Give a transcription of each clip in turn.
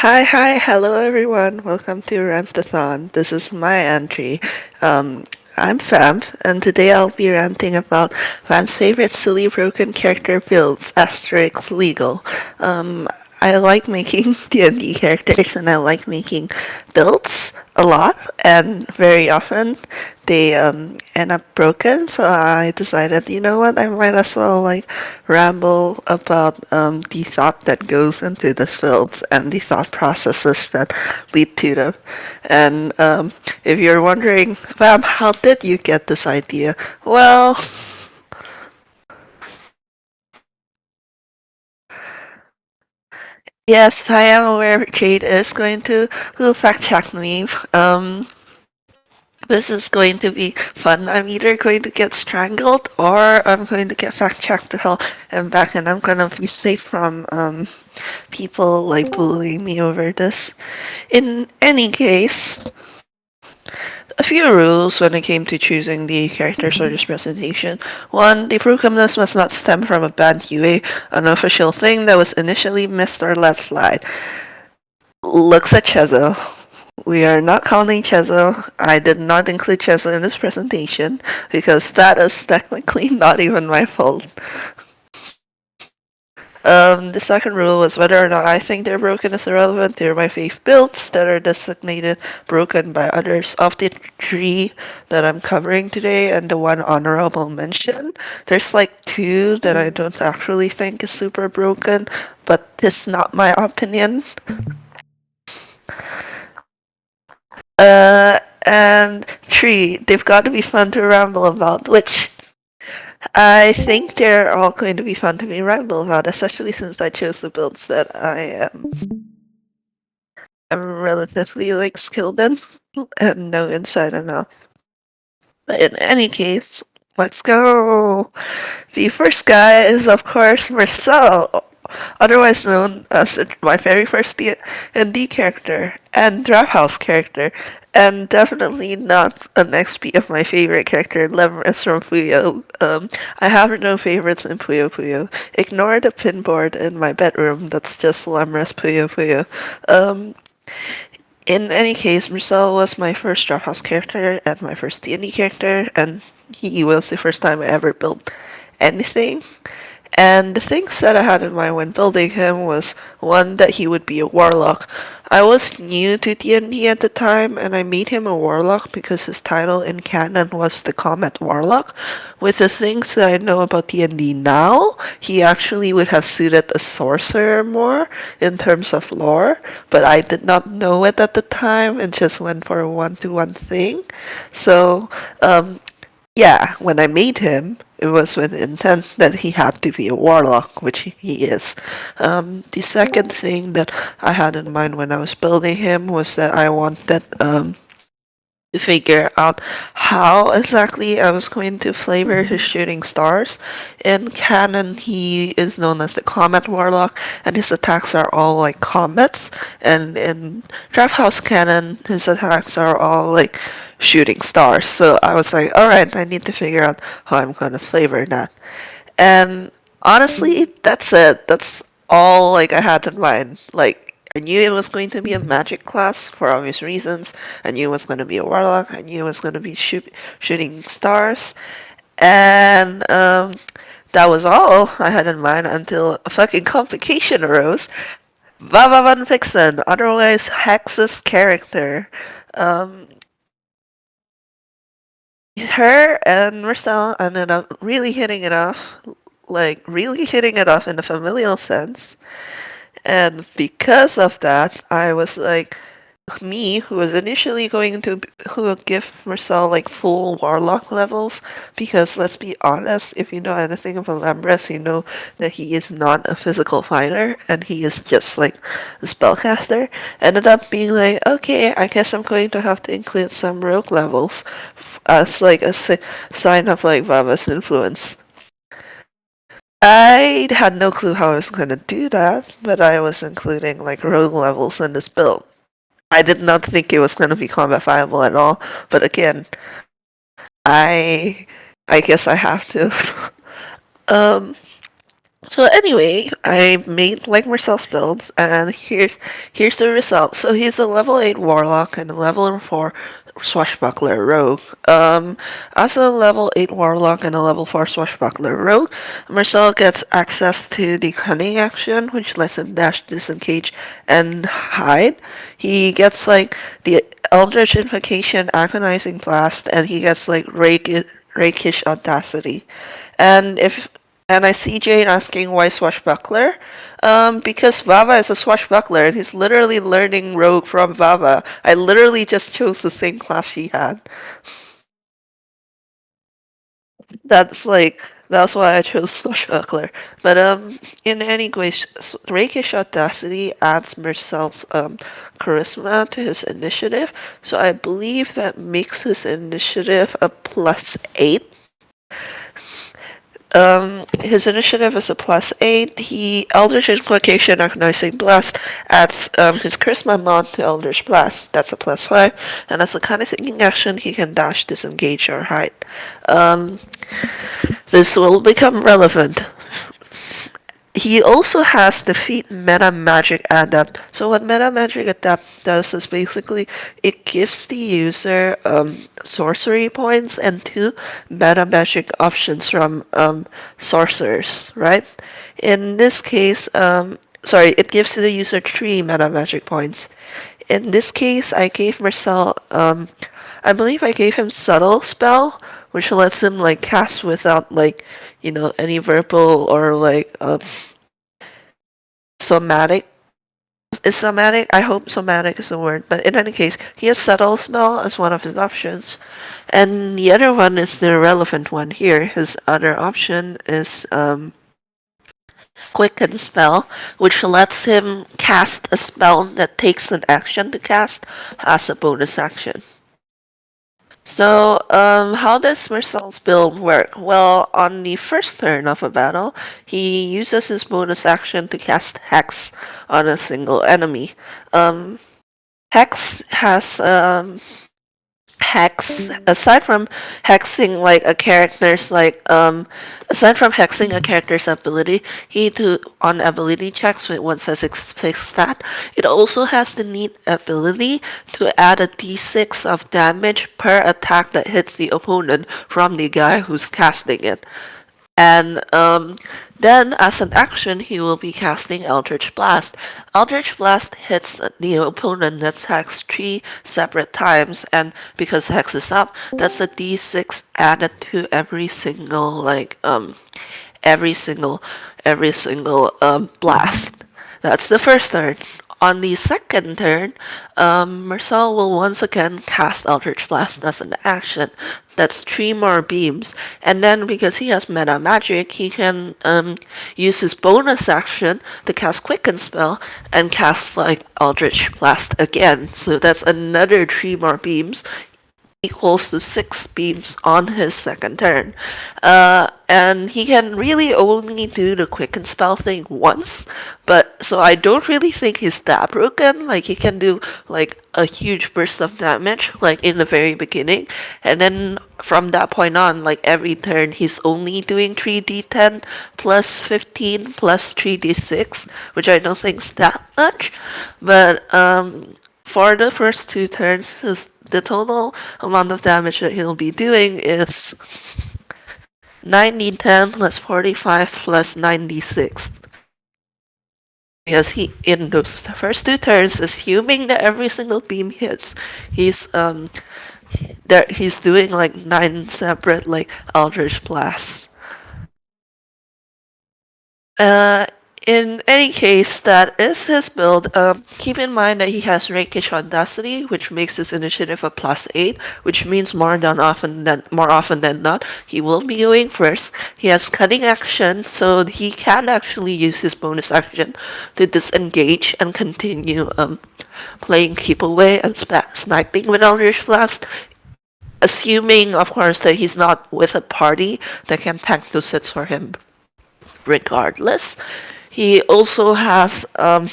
Hello everyone. Welcome to Rantathon. This is my entry. I'm Vamp, and today I'll be ranting about Vamp's favorite silly broken character builds, asterisk legal. Um, I like making D&D characters, and I like making builds a lot, and very often they end up broken. So I decided, you know what, I might as well ramble about the thought that goes into this build and the thought processes that lead to them. And if you're wondering, Vam, how did you get this idea? Well, yes, I am aware Jade is going to who fact check me. This is going to be fun. I'm either going to get strangled or I'm going to get fact checked to hell and back, and I'm gonna be safe from people like bullying me over this. In any case, a few rules when it came to choosing the characters for this presentation. One, the brokenness must not stem from a bad UA, an official thing that was initially missed or let slide. Looks at Chezo. We are not counting Chezo. I did not include Chezo in this presentation because that is technically not even my fault. The second rule was whether or not I think they're broken is irrelevant. They're my fave builds that are designated broken by others. Of the three that I'm covering today and the one honorable mention, there's like two that I don't actually think is super broken, but it's not my opinion. And three, they've got to be fun to ramble about, which I think they're all going to be fun to be ramble about, especially since I chose the builds that am relatively skilled in and know inside and out. But in any case, let's go. The first guy is of course Marcel, otherwise known as my very first D&D character and Drafthouse character, and definitely not an XP of my favorite character, Lemris from Puyo. I have no favorites in Puyo Puyo. Ignore the pinboard in my bedroom, that's just Lemris Puyo Puyo. In any case, Marcel was my first Drafthouse character and my first D&D character, and he was the first time I ever built anything. And the things that I had in mind when building him was one, that he would be a warlock. I was new to D&D at the time, and I made him a warlock because his title in canon was the Comet Warlock. With the things that I know about D&D now, he actually would have suited a sorcerer more in terms of lore, but I did not know it at the time and just went for a one-to-one thing. So, yeah, when I made him, it was with the intent that he had to be a warlock, which he is. The second thing that I had in mind when I was building him was that I wanted to figure out how exactly I was going to flavor his shooting stars. In canon, he is known as the Comet Warlock, and his attacks are all like comets. And in Drafthouse canon, his attacks are all like shooting stars. So I was like, alright, I need to figure out how I'm gonna flavor that. And honestly, that's it. That's all I had in mind. I knew it was going to be a magic class for obvious reasons. I knew it was going to be a warlock. I knew it was going to be shooting stars. And that was all I had in mind until a fucking complication arose. Vava Van Vixen, otherwise Hex's character. Um, Her and Marcel ended up really hitting it off. Really hitting it off in a familial sense. And because of that, I was like, me, who was initially going to who will give Marcel full warlock levels, because let's be honest, if you know anything about Lambres, you know that he is not a physical fighter and he is just a spellcaster. Ended up being like, okay, I guess I'm going to have to include some rogue levels as a sign of Vava's influence. I had no clue how I was going to do that, but I was including rogue levels in this build. I did not think it was going to be combat viable at all, but again, I guess I have to. um, So anyway, I made like Marcel's builds, and here's the result. So he's a level 8 warlock and a level 4 swashbuckler rogue. As a level 8 warlock and a level 4 swashbuckler rogue, Marcel gets access to the cunning action, which lets him dash, disengage, and hide. He gets like the Eldritch Invocation, Agonizing Blast, and he gets like Rakish Audacity. And if and I see Jane asking why swashbuckler. Because Vava is a swashbuckler and he's literally learning rogue from Vava. I literally just chose the same class she had. That's why I chose swashbuckler. But in any case, Rakish Audacity adds Marcel's charisma to his initiative, so I believe that makes his initiative a +8. His initiative is a +8. He Eldritch Invocation, Agonizing Blast adds his Charisma mod to Eldritch Blast. That's a +5. And as a kind of singing action, he can dash, disengage, or hide. Um, this will become relevant. He also has Defeat Meta Magic Adept. So what Meta Magic Adept does is basically it gives the user sorcery points and 2 meta magic options from sorcerers, right? In this case, sorry, it gives the user 3 meta magic points. In this case, I gave Marcel, I believe I gave him Subtle Spell, which lets him like cast without like, any verbal or like somatic. Is somatic? I hope somatic is the word, but in any case, he has Subtle Spell as one of his options. And the other one is the relevant one here. His other option is Quicken Spell, which lets him cast a spell that takes an action to cast as a bonus action. So, how does Marcel's build work? Well, on the first turn of a battle, he uses his bonus action to cast Hex on a single enemy. Hex has hex aside from hexing like a character's like aside from hexing a character's ability he to on ability checks with one says fixed stat, it also has the neat ability to add a d6 of damage per attack that hits the opponent from the guy who's casting it. And then, as an action, he will be casting Eldritch Blast. Eldritch Blast hits the opponent that's hexed 3 separate times, and because hex is up, that's a d6 added to every single blast. That's the first turn. On the second turn, Marcel will once again cast Eldritch Blast as an action. That's 3 more beams. And then because he has meta magic, he can use his bonus action to cast Quicken Spell and cast like Eldritch Blast again. So that's another 3 more beams, equals to 6 beams on his second turn. And he can really only do the Quicken Spell thing once, but so I don't really think he's that broken. Like, he can do like a huge burst of damage, like in the very beginning, and then from that point on, like every turn, he's only doing 3d10 plus 15 plus 3d6, which I don't think is that much, but for the first 2 turns, the total amount of damage that he'll be doing is 9d10 plus 45 plus 96. Because he, in those first 2 turns, assuming that every single beam hits, he's doing like 9 separate like Eldritch Blasts. In any case, that is his build. Keep in mind that he has Rakish Audacity, which makes his initiative a +8, which means more often than not, he will be going first. He has Cutting Action, so he can actually use his bonus action to disengage and continue playing Keep Away and sniping with Eldritch Blast. Assuming, of course, that he's not with a party that can tank those hits for him regardless. He also has a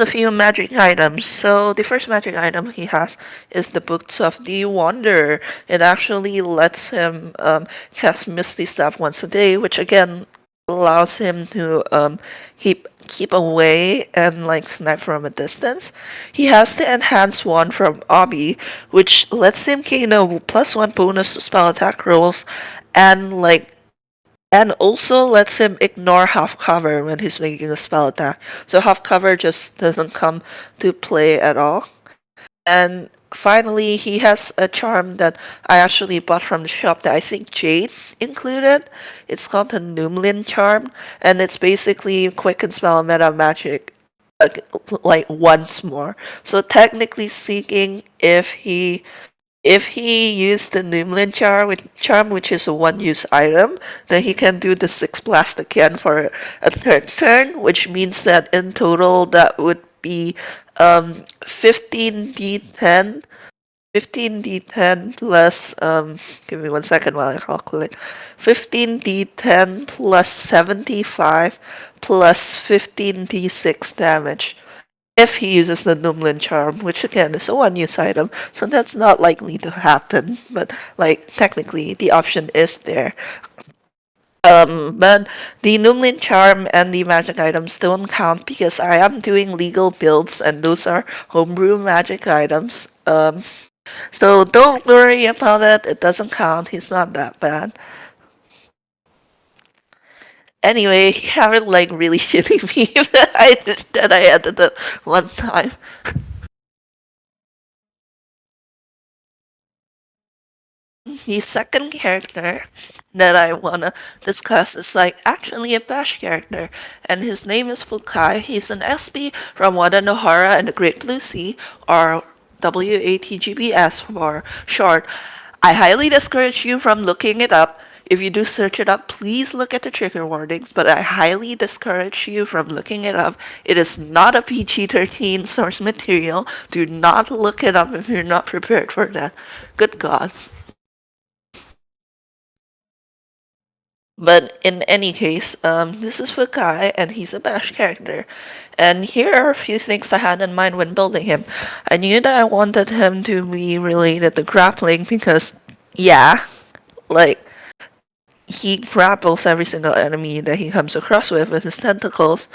few magic items. So the first magic item he has is the Boots of the Wanderer. It actually lets him cast Misty Step once a day, which again allows him to keep away and like snipe from a distance. He has the enhanced one from Obby, which lets him gain a +1 bonus to spell attack rolls, and and also lets him ignore half cover when he's making a spell attack. So half cover just doesn't come to play at all. And finally, he has a charm that I actually bought from the shop that I think Jade included. It's called the Numlin charm, and it's basically quick and spell meta magic like once more. So technically speaking, if he used the Numlin charm, which is a one-use item, then he can do the 6 blast again for a third turn, which means that in total that would be 15d10, 15d10 plus give me 1 second while I calculate. 15d10 plus 75 plus 15d6 damage if he uses the Numlin charm, which again is a one-use item, so that's not likely to happen. But like technically, the option is there. But the Numlin charm and the magic items don't count because I am doing legal builds, and those are homebrew magic items. So don't worry about it. It doesn't count. He's not that bad. Anyway, you haven't like really shitty me that I added it one time. The second character that I wanna discuss is like actually a Bash character, and his name is Fukai. He's an SB from Wada Nohara and the Great Blue Sea, or WATGBS for short. I highly discourage you from looking it up. If you do search it up, please look at the trigger warnings, but I highly discourage you from looking it up. It is not a PG-13 source material. Do not look it up if you're not prepared for that. Good God. But in any case, this is Fukai, and he's a Bash character. And here are a few things I had in mind when building him. I knew that I wanted him to be related to grappling because, yeah, like, he grapples every single enemy that he comes across with his tentacles.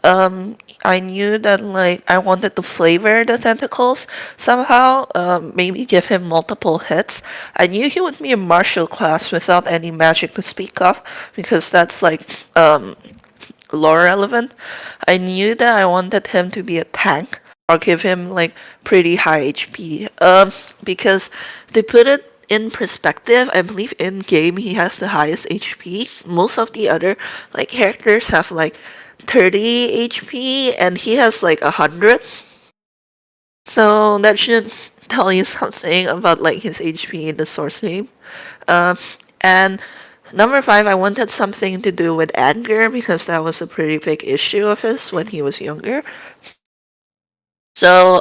I knew that like I wanted to flavor the tentacles somehow, maybe give him multiple hits. I knew he would be a martial class without any magic to speak of because that's like lore relevant. I knew that I wanted him to be a tank or give him like pretty high HP. Because to put it in perspective, I believe in game he has the highest HP. Most of the other like characters have like 30 HP and he has like 100. So that should tell you something about like his HP in the source name. And number 5, I wanted something to do with anger because that was a pretty big issue of his when he was younger. So,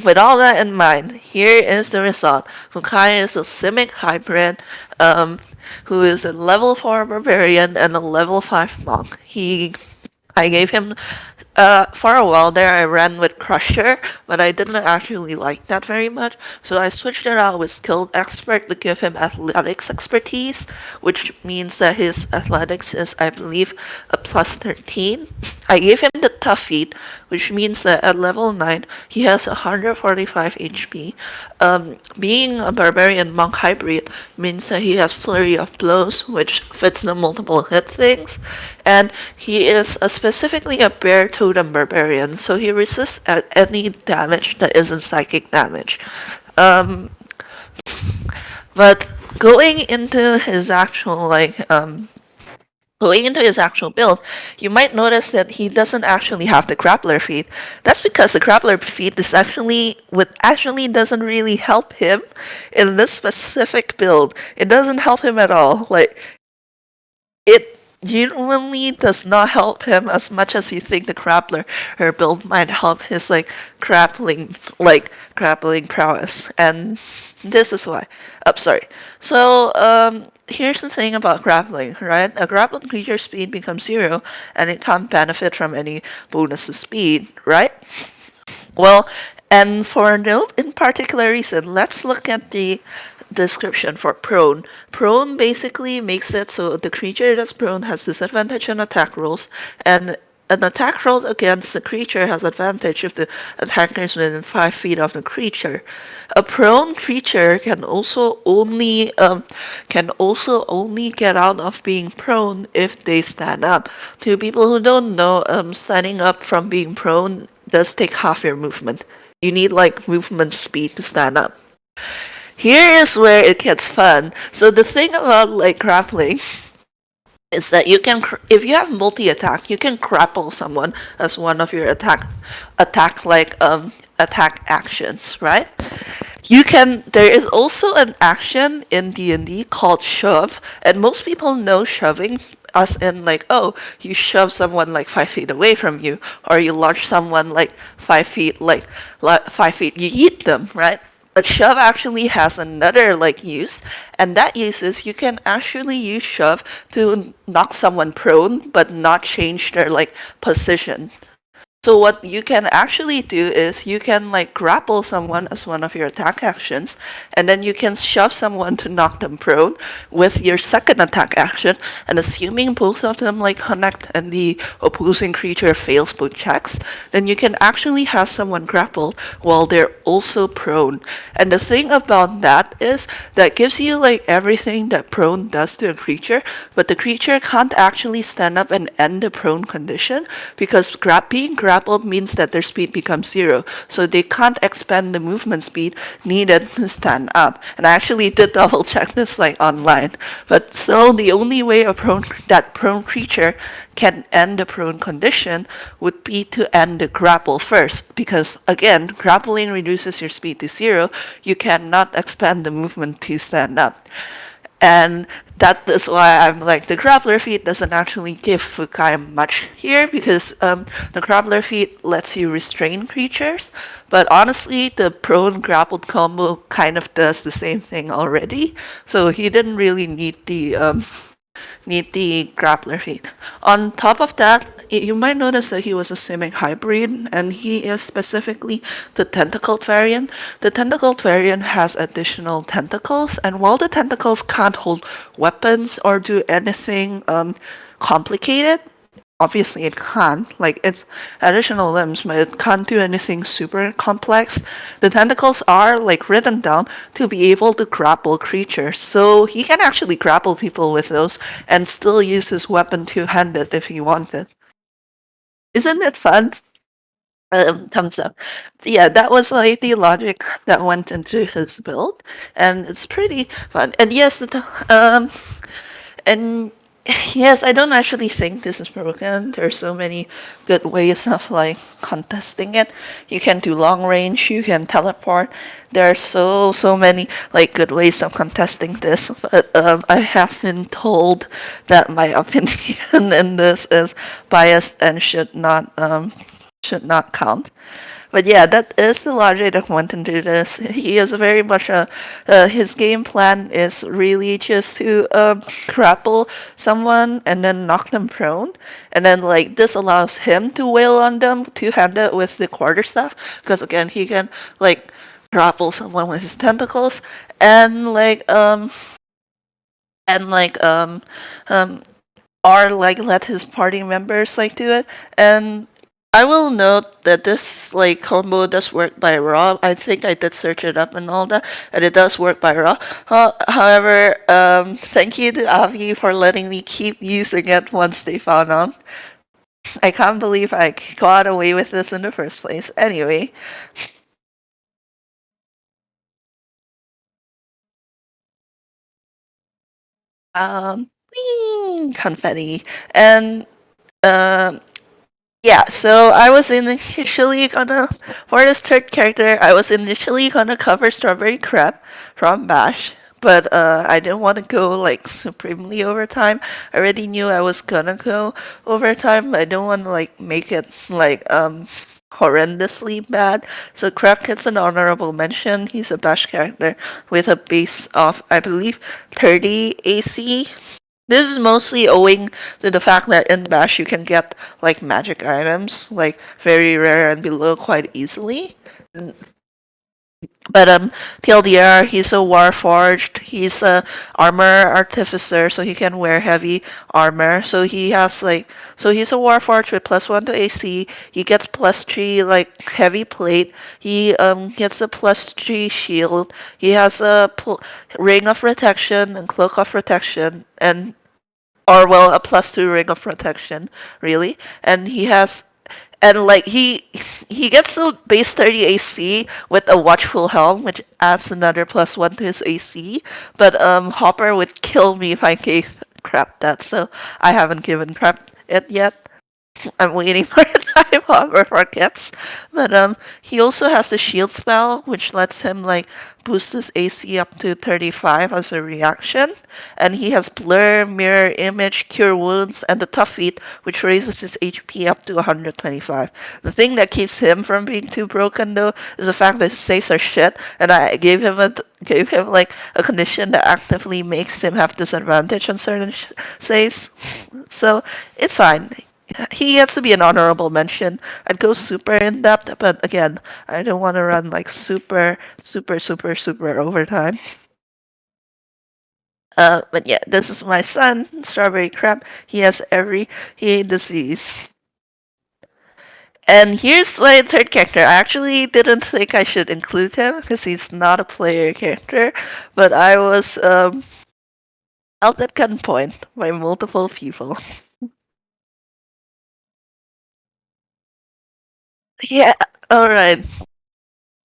with all that in mind, here is the result. Fukai is a Simic hybrid, who is a level 4 barbarian and a level 5 monk. I gave him for a while there, I ran with Crusher, but I didn't actually like that very much, so I switched it out with Skilled Expert to give him Athletics expertise, which means that his Athletics is, I believe, a +13. I gave him the Tough Feat, which means that at level 9, he has 145 HP. Being a Barbarian Monk hybrid means that he has Flurry of Blows, which fits the multiple hit things, and he is specifically a Bear Totem Barbarian, so he resists any damage that isn't psychic damage. But going into his actual build, you might notice that he doesn't actually have the grappler feat. That's because the grappler feat is actually doesn't really help him in this specific build. It doesn't help him at all. Like, it genuinely does not help him as much as you think the grappler her build might help his grappling prowess. And this is why. Sorry. So here's the thing about grappling, right? A grappled creature's speed becomes 0 and it can't benefit from any bonus to speed, right? Well, and for no in particular reason, let's look at the description for prone. Prone basically makes it so the creature that's prone has disadvantage on attack rolls, and an attack roll against the creature has advantage if the attacker is within 5 feet of the creature. A prone creature can also only get out of being prone if they stand up. To people who don't know, standing up from being prone does take half your movement. You need like movement speed to stand up. Here is where it gets fun. So the thing about like grappling is that you can, if you have multi-attack, you can grapple someone as one of your attack actions, right? You can. There is also an action in D&D called shove, and most people know shoving as in like, oh, you shove someone like 5 feet away from you, or you launch someone like 5 feet, like 5 feet, you eat them, right? But shove actually has another like use, and that use is you can actually use shove to knock someone prone, but not change their like position. So what you can actually do is you can like grapple someone as one of your attack actions, and then you can shove someone to knock them prone with your second attack action, and assuming both of them like connect and the opposing creature fails both checks, then you can actually have someone grappled while they're also prone. And the thing about that is that gives you like everything that prone does to a creature, but the creature can't actually stand up and end the prone condition because being grappled means that their speed becomes 0, so they can't expend the movement speed needed to stand up. And I actually did double check this like online, but still the only way that prone creature can end the prone condition would be to end the grapple first, because again, grappling reduces your speed to 0. You cannot expend the movement to stand up. And that is why I'm like, the grappler feat doesn't actually give Fukai much here, because the grappler feat lets you restrain creatures, but honestly the prone grappled combo kind of does the same thing already, so he didn't really need the grappler feat. On top of that, you might notice that he was a Simic hybrid, and he is specifically the tentacled variant. The tentacled variant has additional tentacles, and while the tentacles can't hold weapons or do anything complicated, obviously it can't. Like, it's additional limbs, but it can't do anything super complex. The tentacles are, like, written down to be able to grapple creatures, so he can actually grapple people with those and still use his weapon two-handed if he wanted. Isn't it fun? Thumbs up. Yeah, that was like the logic that went into his build, and it's pretty fun. And yes, and yes, I don't actually think this is broken. There's so many good ways of like contesting it. You can do long range, you can teleport. There are so many like good ways of contesting this. But I have been told that my opinion in this is biased and should not count. But yeah, that is the logic that went into this. He is very much his game plan is really just to grapple someone and then knock them prone, and then like this allows him to wail on them two-handed with the quarterstaff, because again he can like grapple someone with his tentacles and and like or like let his party members like do it. And I will note that this like combo does work by raw. I think I did search it up and all that, and it does work by raw. However, thank you to Avi for letting me keep using it once they found out. I can't believe I got away with this in the first place. Anyway, confetti, and um, yeah, so I was initially gonna, for this third character, I was initially gonna cover Strawberry Crab from Bash, but I didn't want to go like supremely overtime. I already knew I was gonna go overtime, but I don't want to like make it like horrendously bad. So Crab gets an honorable mention. He's a Bash character with a base of, I believe, 30 AC. This is mostly owing to the fact that in Bash you can get like magic items, like very rare and below quite easily. But TLDR, he's a Warforged. He's a armor artificer, so he can wear heavy armor. So he has like, so he's a Warforged with +1 to AC. He gets +3 like heavy plate. He gets a +3 shield. He has a ring of protection and cloak of protection, and or well, a +2 ring of protection, really. And he has and like he gets the base 30 AC with a watchful helm, which adds another +1 to his AC. But Hopper would kill me if I gave crap that, so I haven't given crap it yet. I'm waiting for the time Hopper forgets. But he also has the shield spell, which lets him like boost his AC up to 35 as a reaction. And he has blur, mirror image, cure wounds, and the tough feat, which raises his HP up to 125. The thing that keeps him from being too broken though is the fact that his saves are shit, and I gave him like a condition that actively makes him have disadvantage on certain saves. So it's fine. He gets to be an honorable mention. I'd go super in depth, but again, I don't want to run like super overtime. But yeah, this is my son, Strawberry Crab. He has every disease. And here's my third character. I actually didn't think I should include him because he's not a player character, but I was held at gunpoint by multiple people. Yeah, alright.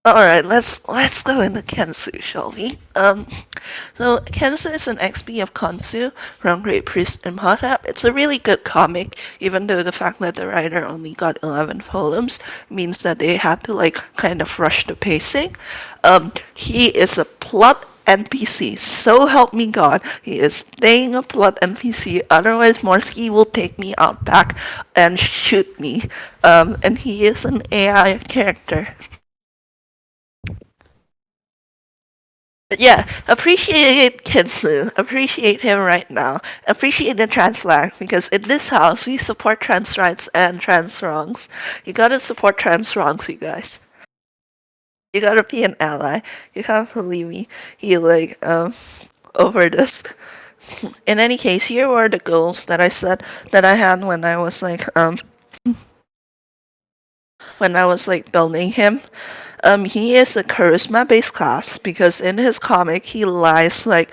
Alright, let's go into Kensu, shall we? So Kensu is an XP of Konsu from Great Priest Imhotep. It's a really good comic, even though the fact that the writer only got 11 volumes means that they had to like kind of rush the pacing. He is a plot NPC. So help me God, he is staying a plot NPC. Otherwise, Morsky will take me out back and shoot me. And he is an AI character. But yeah, appreciate Kensu. Appreciate him right now. Appreciate the trans flag because in this house we support trans rights and trans wrongs. You gotta support trans wrongs, you guys. You gotta be an ally. You can't believe me. He like over this. In any case, here were the goals that I said that I had when I was like building him. He is a charisma based class because in his comic he lies like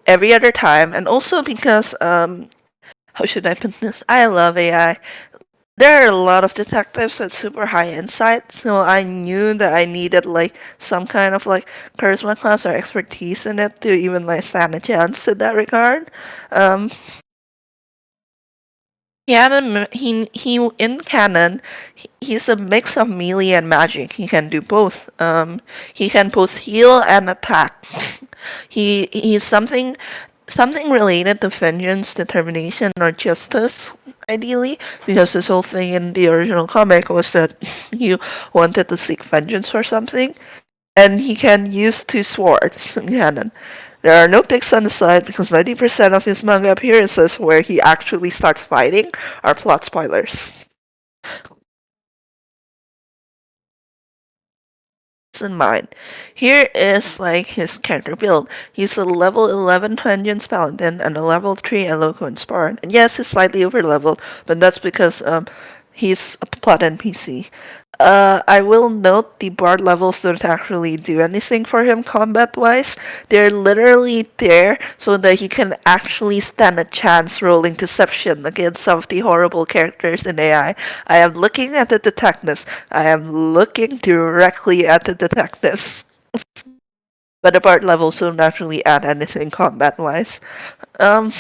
every other time, and also because how should I put this? I love AI. There are a lot of detectives with super high insight, so I knew that I needed like some kind of like charisma class or expertise in it to even like stand a chance in that regard. Um, he in canon, he's a mix of melee and magic. He can do both. He can both heal and attack. He's something related to vengeance, determination, or justice, ideally, because his whole thing in the original comic was that he wanted to seek vengeance for something, and he can use two swords in canon. There are no pics on the side because 90% of his manga appearances where he actually starts fighting are plot spoilers. In mind. Here is like his character build. He's a level 11 Vengeance Paladin and a level 3 Eloquence Bard. And yes, he's slightly over leveled, but that's because he's a plot NPC. I will note the Bard levels don't actually do anything for him combat wise. They're literally there so that he can actually stand a chance rolling deception against some of the horrible characters in AI. I am looking at the detectives. I am looking directly at the detectives. But the Bard levels don't actually add anything combat wise. Um,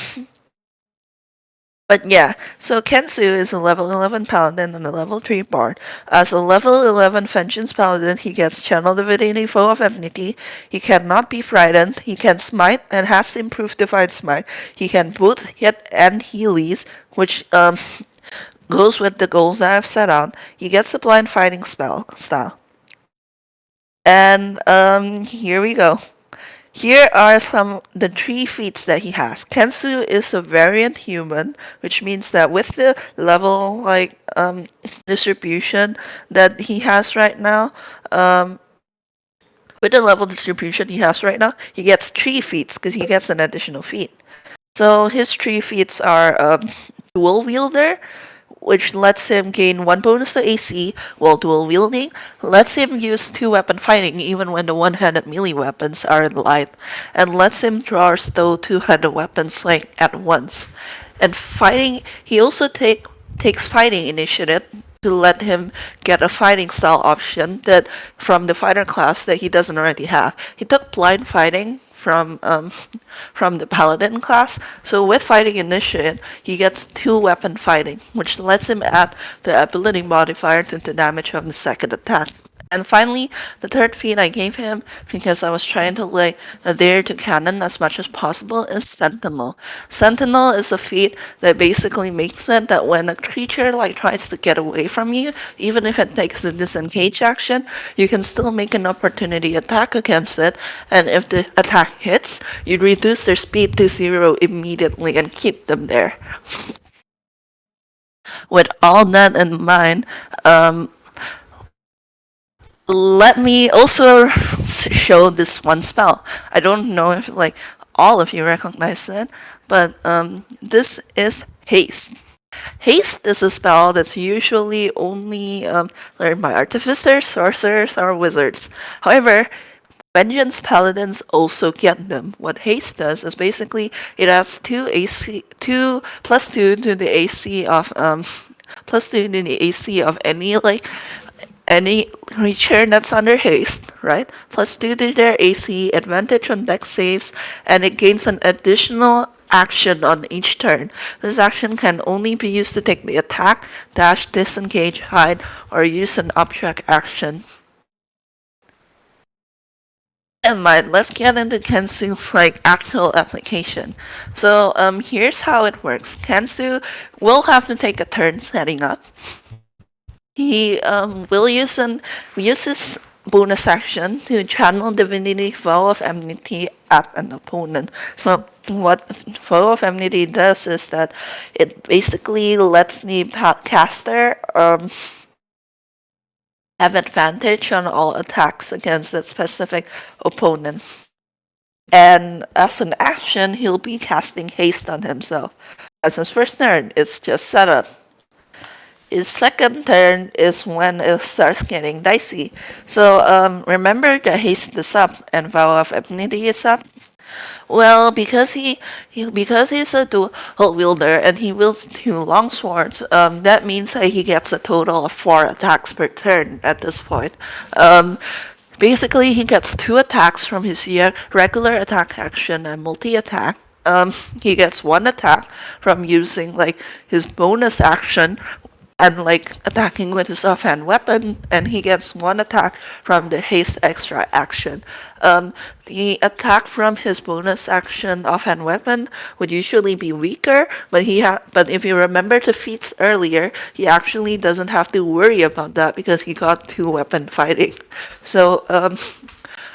But yeah, so Kensu is a level 11 paladin and a level 3 bard. As a level 11 vengeance paladin, he gets channel divinity foe of enmity. He cannot be frightened. He can smite and has improved divine smite. He can both hit and healies, which goes with the goals that I've set out. He gets a blind fighting style. And here we go. Here are the three feats that he has. Kensu is a variant human, which means that with the level distribution that he has right now, with the level distribution he has right now, he gets 3 feats because he gets an additional feat. So his 3 feats are dual wielder, which lets him gain 1 bonus to AC while dual wielding, lets him use 2 weapon fighting even when the one-handed melee weapons are in light, and lets him draw or stow 2-handed weapons like at once. And fighting, he also takes fighting initiative to let him get a fighting style option that from the fighter class that he doesn't already have. He took blind fighting from the paladin class. So with fighting initiative, he gets 2 weapon fighting, which lets him add the ability modifier to the damage of the second attack. And finally, the third feat I gave him, because I was trying to lay adhere to canon as much as possible, is Sentinel. Sentinel is a feat that basically makes it that when a creature like tries to get away from you, even if it takes the disengage action, you can still make an opportunity attack against it, and if the attack hits, you reduce their speed to 0 immediately and keep them there. With all that in mind, let me also show this one spell. I don't know if like all of you recognize it, but this is Haste. Haste is a spell that's usually only learned by artificers, sorcerers, or wizards. However, Vengeance Paladins also get them. What Haste does is basically it adds 2 plus 2 to the AC of plus 2 to the AC of any creature that's under haste, right? Plus 2 to their AC, advantage on dex saves, and it gains an additional action on each turn. This action can only be used to take the attack, dash, disengage, hide, or use an uptrack action. And let's get into Kensu's like actual application. So here's how it works. Kensu will have to take a turn setting up. He will use his bonus action to channel Divinity Vow of Enmity at an opponent. So what Vow of Enmity does is that it basically lets the caster have advantage on all attacks against that specific opponent. And as an action, he'll be casting haste on himself. As his first turn, it's just setup. His second turn is when it starts getting dicey. So remember that haste is up and Vow of Enmity is up. Well, because he's a dual wielder and he wields 2 long swords, that means that he gets a total of 4 attacks per turn at this point. Basically, he gets 2 attacks from his regular attack action and multi-attack. He gets 1 attack from using like his bonus action and like attacking with his offhand weapon, and he gets 1 attack from the haste extra action. The attack from his bonus action offhand weapon would usually be weaker, but but if you remember the feats earlier, he actually doesn't have to worry about that because he got 2 weapon fighting. So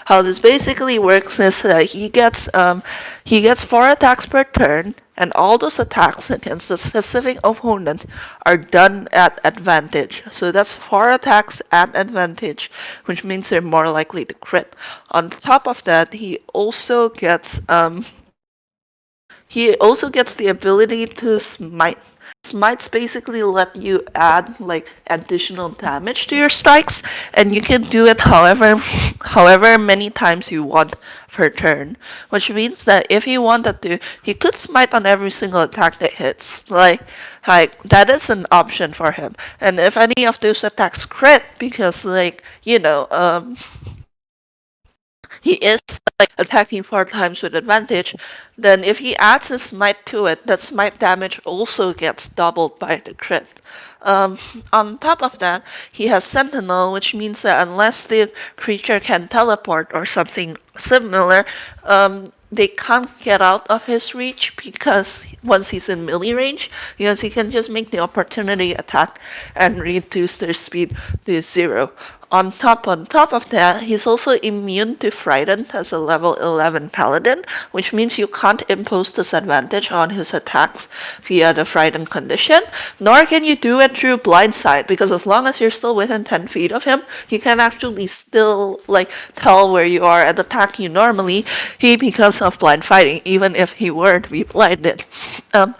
how this basically works is that he gets 4 attacks per turn, and all those attacks against a specific opponent are done at advantage. So that's 4 attacks at advantage, which means they're more likely to crit. On top of that, he also gets the ability to smite. Smites basically let you add like additional damage to your strikes, and you can do it however many times you want per turn. Which means that if he wanted to, he could smite on every single attack that hits. Like that is an option for him. And if any of those attacks crit, because he is like attacking 4 times with advantage, then if he adds his smite to it, that smite damage also gets doubled by the crit. On top of that, he has Sentinel, which means that unless the creature can teleport or something similar, they can't get out of his reach because once he's in melee range, because he can just make the opportunity attack and reduce their speed to 0. On top of that, he's also immune to Frighten as a level 11 paladin, which means you can't impose disadvantage on his attacks via the Frighten condition, nor can you do it through Blindside, because as long as you're still within 10 feet of him, he can actually still, like, tell where you are and attack you normally, because of blind fighting, even if he were to be blinded. On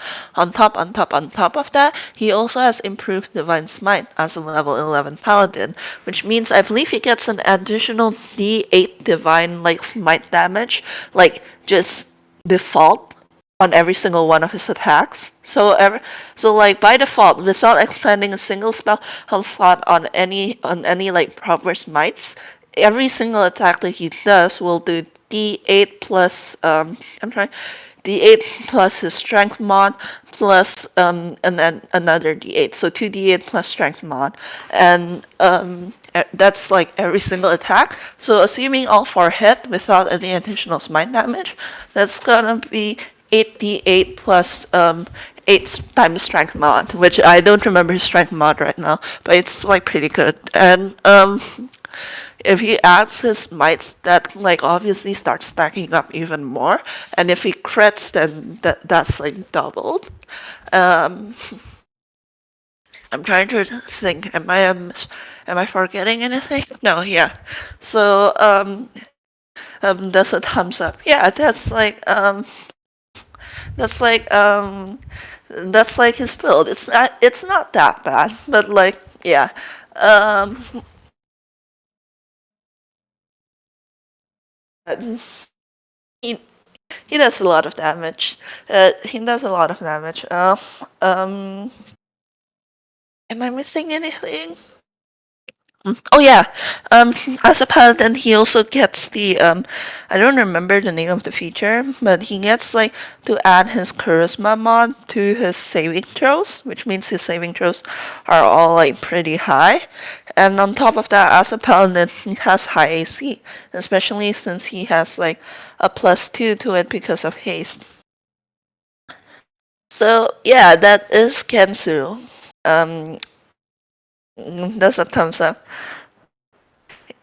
top of that, he also has improved Divine Smite as a level 11 paladin, which means I believe he gets an additional D8 divine like smite damage, like just default on every single one of his attacks. So like by default, without expending a single spell slot on any like proper smites, every single attack that he does will do D8 plus I'm trying D8 plus his strength mod plus and then another D8. So 2 D8 plus strength mod. And that's like every single attack. So assuming all 4 hit without any additional smite damage, that's gonna be 8 D8 plus 8 times strength mod, which I don't remember his strength mod right now, but it's like pretty good. And if he adds his mites, that like obviously starts stacking up even more. And if he crits, then that's like doubled. Um, I'm trying to think. Am I forgetting anything? No, yeah. So that's a thumbs up. Yeah, that's like that's like his build. It's not that bad, but like yeah. Um, he he does a lot of damage. He does a lot of damage. Um, am I missing anything? Oh yeah. As a paladin, he also gets the I don't remember the name of the feature, but he gets like to add his charisma mod to his saving throws, which means his saving throws are all like pretty high. And on top of that, as a paladin, he has high AC, especially since he has like a +2 to it because of haste. So yeah, that is Kensu. Um, that's a thumbs up.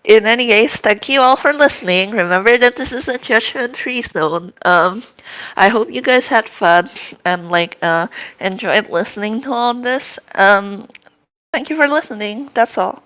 In any case, thank you all for listening. Remember that this is a judgment-free zone. I hope you guys had fun and like enjoyed listening to all this. Thank you for listening. That's all.